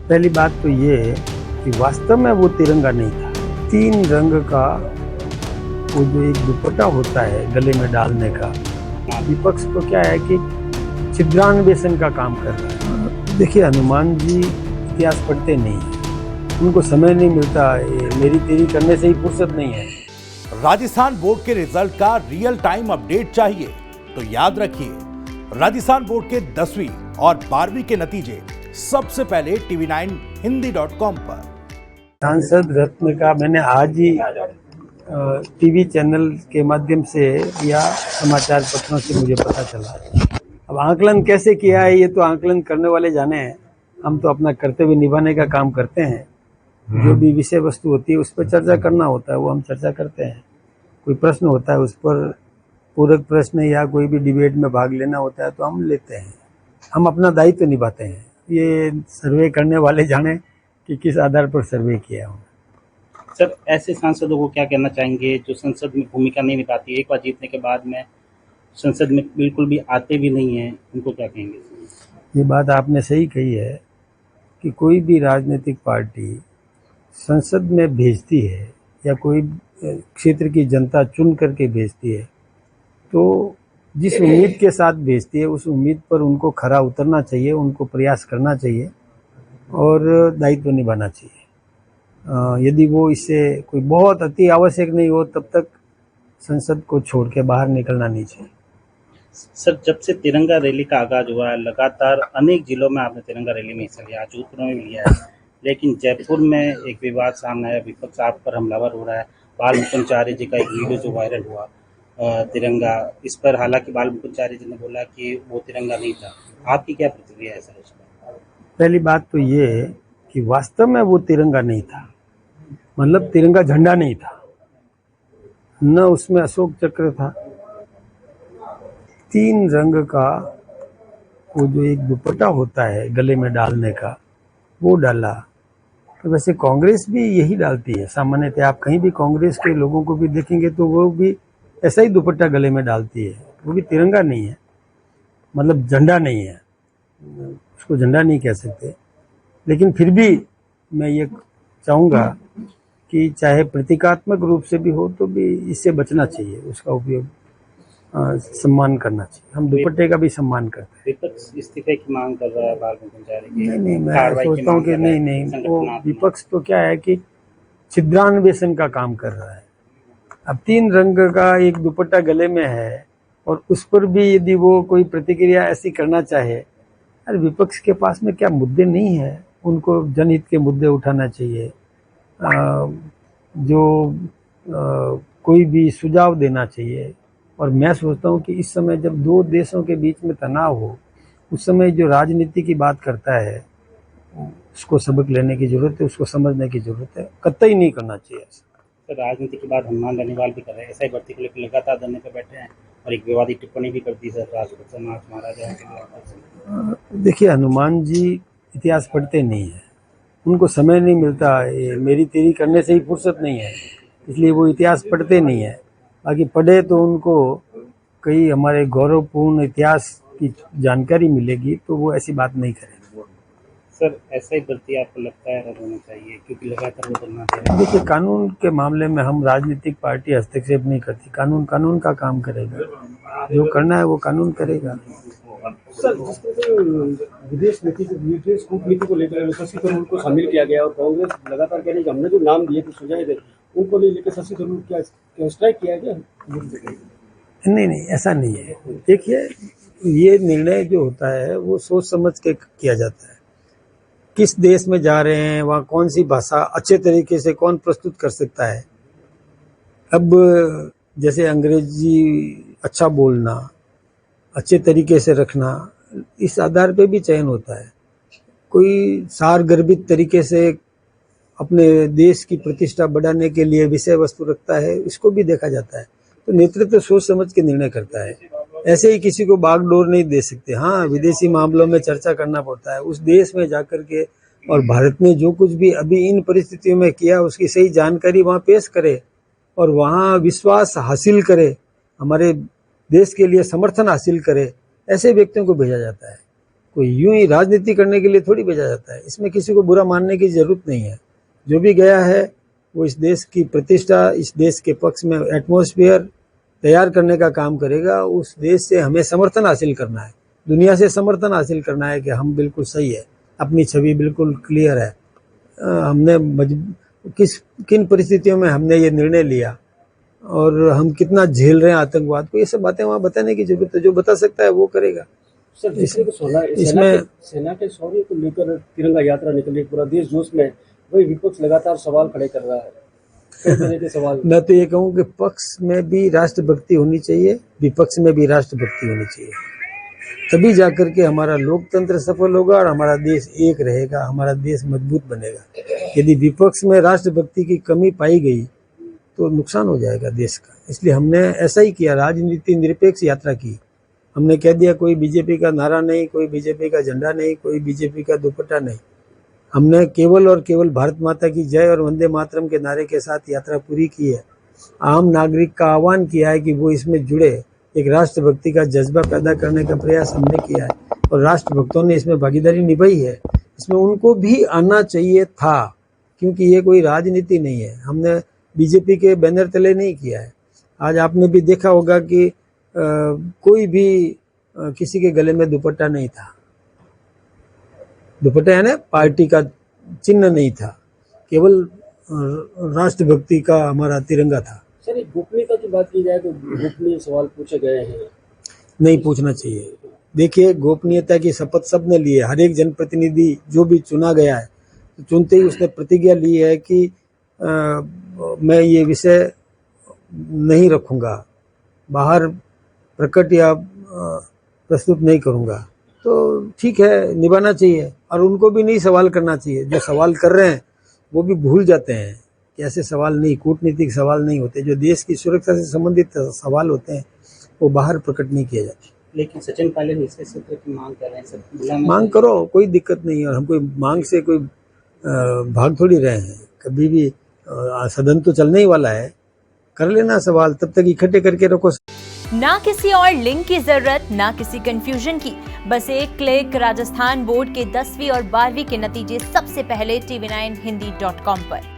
पहली बात तो ये है कि वास्तव में वो तिरंगा नहीं था। 3 रंग का वो जो एक दुपट्टा होता है गले में डालने का, विपक्ष तो क्या है कि छिद्रान्वेषण का काम कर रहा है। देखिए, हनुमान जी इतिहास पढ़ते नहीं है, उनको समय नहीं मिलता, मेरी तेरी करने से ही फुर्सत नहीं है। राजस्थान बोर्ड के रिजल्ट का रियल टाइम अपडेट चाहिए तो याद रखिए, राजस्थान बोर्ड के 10वीं और 12वीं के नतीजे सबसे पहले tv9hindi.com पर। सांसद रत्न का मैंने आज ही टीवी चैनल के माध्यम से या समाचार पत्रों से मुझे पता चला। अब आकलन कैसे किया है ये तो आकलन करने वाले जाने हैं। हम तो अपना कर्तव्य निभाने का काम करते हैं। जो भी विषय वस्तु होती है उस पर चर्चा करना होता है, वो हम चर्चा करते हैं। कोई प्रश्न होता है उस पर पूरक प्रश्न या कोई भी डिबेट में भाग लेना होता है तो हम लेते हैं। हम अपना दायित्व निभाते हैं। ये सर्वे करने वाले जाने कि किस आधार पर सर्वे किया हो। सर, ऐसे सांसदों को क्या कहना चाहेंगे जो संसद में भूमिका नहीं निभाती, एक बार जीतने के बाद में संसद में बिल्कुल भी आते भी नहीं हैं, उनको क्या कहेंगे? ये बात आपने सही कही है कि कोई भी राजनीतिक पार्टी संसद में भेजती है या कोई क्षेत्र की जनता चुन करके भेजती है तो जिस उम्मीद के साथ भेजती है उस उम्मीद पर उनको खरा उतरना चाहिए, उनको प्रयास करना चाहिए और दायित्व निभाना चाहिए। यदि वो इससे कोई बहुत अति आवश्यक नहीं हो तब तक संसद को छोड़ के बाहर निकलना नहीं चाहिए। सर, जब से तिरंगा रैली का आगाज हुआ है, लगातार अनेक जिलों में आपने तिरंगा रैली में हिस्सा लिया, जोधपुर में भी लिया है, लेकिन जयपुर में एक विवाद सामने आया, विपक्ष आप पर हमलावर हो रहा है। बाल मुकुंदाचार्य जी का एक वीडियो जो वायरल हुआ तिरंगा, इस पर हालांकि बाल मुकुंदाचार्य जी ने बोला कि वो तिरंगा नहीं था। आपकी क्या प्रतिक्रिया है सर इस पर? पहली बात तो ये है कि वास्तव में वो तिरंगा नहीं था, मतलब तिरंगा झंडा नहीं था, न उसमें अशोक चक्र था। 3 रंग का वो जो एक दुपट्टा होता है गले में डालने का, वो डाला। तो वैसे कांग्रेस भी यही डालती है सामान्यतः। आप कहीं भी कांग्रेस के लोगों को भी देखेंगे तो वो भी ऐसा ही दुपट्टा गले में डालती है। वो भी तिरंगा नहीं है, मतलब झंडा नहीं है, उसको झंडा नहीं कह सकते। लेकिन फिर भी मैं ये चाहूँगा कि चाहे प्रतीकात्मक रूप से भी हो तो भी इससे बचना चाहिए, उसका उपयोग सम्मान करना चाहिए। हम दुपट्टे का भी सम्मान करते हैं। विपक्ष इस्तीफे की मांग कर रहा है बाल मुकुंदाचार्य की। नहीं, मैं सोचता हूँ कि नहीं, वो विपक्ष तो क्या है कि छिद्रान्वेषण का काम कर रहा है। अब 3 रंग का एक दुपट्टा गले में है और उस पर भी यदि वो कोई प्रतिक्रिया ऐसी करना चाहे, अरे विपक्ष के पास में क्या मुद्दे नहीं है? उनको जनहित के मुद्दे उठाना चाहिए, कोई भी सुझाव देना चाहिए। और मैं सोचता हूँ कि इस समय जब 2 देशों के बीच में तनाव हो, उस समय जो राजनीति की बात करता है उसको सबक लेने की जरूरत है, उसको समझने की जरूरत है। कतई नहीं करना चाहिए। सर, राजनीति के बाद हनुमान बेनीवाल भी कर रहे हैं, ऐसा ही भर्ती को लेकर लगातार धरने पर बैठे हैं और एक विवादित टिप्पणी भी कर दी सर राष्ट्रपति महाराजा। देखिए, हनुमान जी इतिहास पढ़ते नहीं है, उनको समय नहीं मिलता, मेरी तेरी करने से ही फुर्सत नहीं है, इसलिए वो इतिहास पढ़ते नहीं है। बाकी पढ़े तो उनको कई हमारे गौरवपूर्ण इतिहास की जानकारी मिलेगी तो वो ऐसी बात नहीं करेंगे। सर, ऐसा ही भर्ती आपको लगता है रद्द होना चाहिए क्योंकि लगातार बदलना चाहिए? देखिए, कानून के मामले में हम राजनीतिक पार्टी हस्तक्षेप नहीं करती। कानून का काम करेगा, जो करना है वो कानून करेगा। सर, विदेश नीति कूटनीति को लेकर शशि थरूर को शामिल किया गया और कांग्रेस लगातार कह रही है कि हमने जो नाम दिए थे सुझाव थे उनको लेकर शशि थरूर क्या स्ट्राइक किया गया? नहीं, ऐसा नहीं है। देखिए, ये निर्णय जो होता है वो सोच समझ के किया जाता है। किस देश में जा रहे हैं, वहाँ कौन सी भाषा अच्छे तरीके से कौन प्रस्तुत कर सकता है। अब जैसे अंग्रेजी अच्छा बोलना, अच्छे तरीके से रखना, इस आधार पे भी चयन होता है। कोई सारगर्भित तरीके से अपने देश की प्रतिष्ठा बढ़ाने के लिए विषय वस्तु रखता है, इसको भी देखा जाता है। तो नेतृत्व सोच समझ के निर्णय करता है, ऐसे ही किसी को बागडोर नहीं दे सकते। हाँ, विदेशी मामलों में चर्चा करना पड़ता है, उस देश में जाकर के और भारत में जो कुछ भी अभी इन परिस्थितियों में किया उसकी सही जानकारी वहाँ पेश करे और वहाँ विश्वास हासिल करे, हमारे देश के लिए समर्थन हासिल करे, ऐसे व्यक्तियों को भेजा जाता है। कोई यूं ही राजनीति करने के लिए थोड़ी भेजा जाता है। इसमें किसी को बुरा मानने की जरूरत नहीं है। जो भी गया है वो इस देश की प्रतिष्ठा, इस देश के पक्ष में एटमॉस्फेयर तैयार करने का काम करेगा। उस देश से हमें समर्थन हासिल करना है, दुनिया से समर्थन हासिल करना है कि हम बिल्कुल सही है, अपनी छवि बिल्कुल क्लियर है। हमने किन परिस्थितियों में हमने ये निर्णय लिया और हम कितना झेल रहे हैं आतंकवाद को, ये सब बातें वहाँ बताने की जरूरत है। जो बता सकता है वो करेगा। सर, इसमें सेना के शौर्य को लेकर तिरंगा यात्रा निकली, पूरा देश जोश में, वही विपक्ष लगातार सवाल खड़े कर रहा है। कई तरह के सवाल। मैं तो ये कहूँ कि पक्ष में भी राष्ट्रभक्ति होनी चाहिए, विपक्ष में भी राष्ट्रभक्ति होनी चाहिए, तभी जाकर के हमारा लोकतंत्र सफल होगा और हमारा देश एक रहेगा, हमारा देश मजबूत बनेगा। यदि विपक्ष में राष्ट्रभक्ति की कमी पाई गई तो नुकसान हो जाएगा देश का। इसलिए हमने ऐसा ही किया, राजनीति निरपेक्ष यात्रा की। हमने कह दिया कोई बीजेपी का नारा नहीं, कोई बीजेपी का झंडा नहीं, कोई बीजेपी का दुपट्टा नहीं। हमने केवल और केवल भारत माता की जय और वंदे मातरम के नारे के साथ यात्रा पूरी की है। आम नागरिक का आह्वान किया है कि वो इसमें जुड़े, एक राष्ट्रभक्ति का जज्बा पैदा करने का प्रयास हमने किया है और राष्ट्रभक्तों ने इसमें भागीदारी निभाई है। इसमें उनको भी आना चाहिए था, क्योंकि ये कोई राजनीति नहीं है। हमने बीजेपी के बैनर तले नहीं किया है। आज आपने भी देखा होगा कि कोई भी किसी के गले में दुपट्टा नहीं था। दुपट्टा यानी पार्टी का चिन्ह नहीं था, केवल राष्ट्रभक्ति का हमारा तिरंगा था। सर, एक गोपनीयता की बात की जाए तो गोपनीय सवाल पूछे गए हैं, नहीं पूछना चाहिए। देखिए, गोपनीयता की शपथ सबने ली है। हर एक जनप्रतिनिधि जो भी चुना गया है, तो चुनते ही उसने प्रतिज्ञा ली है कि मैं ये विषय नहीं रखूंगा, बाहर प्रकट या प्रस्तुत नहीं करूंगा। तो ठीक है, निभाना चाहिए और उनको भी नहीं सवाल करना चाहिए। जो सवाल कर रहे हैं वो भी भूल जाते हैं कि ऐसे सवाल नहीं, कूटनीतिक सवाल नहीं होते। जो देश की सुरक्षा से संबंधित सवाल होते हैं वो बाहर प्रकट नहीं किए जाते। लेकिन सचिन पायलट इसके सूत्र की मांग कर रहे हैं सर। मांग करो, कोई दिक्कत नहीं है। और हम कोई मांग से कोई भाग थोड़ी रहे हैं। कभी भी सदन तो चलने ही वाला है, कर लेना सवाल, तब तक इकट्ठे करके रखो। ना किसी और लिंक की जरूरत, ना किसी कंफ्यूजन की, बस एक क्लिक राजस्थान बोर्ड के 10वीं और 12वीं के नतीजे सबसे पहले tv9hindi.com पर।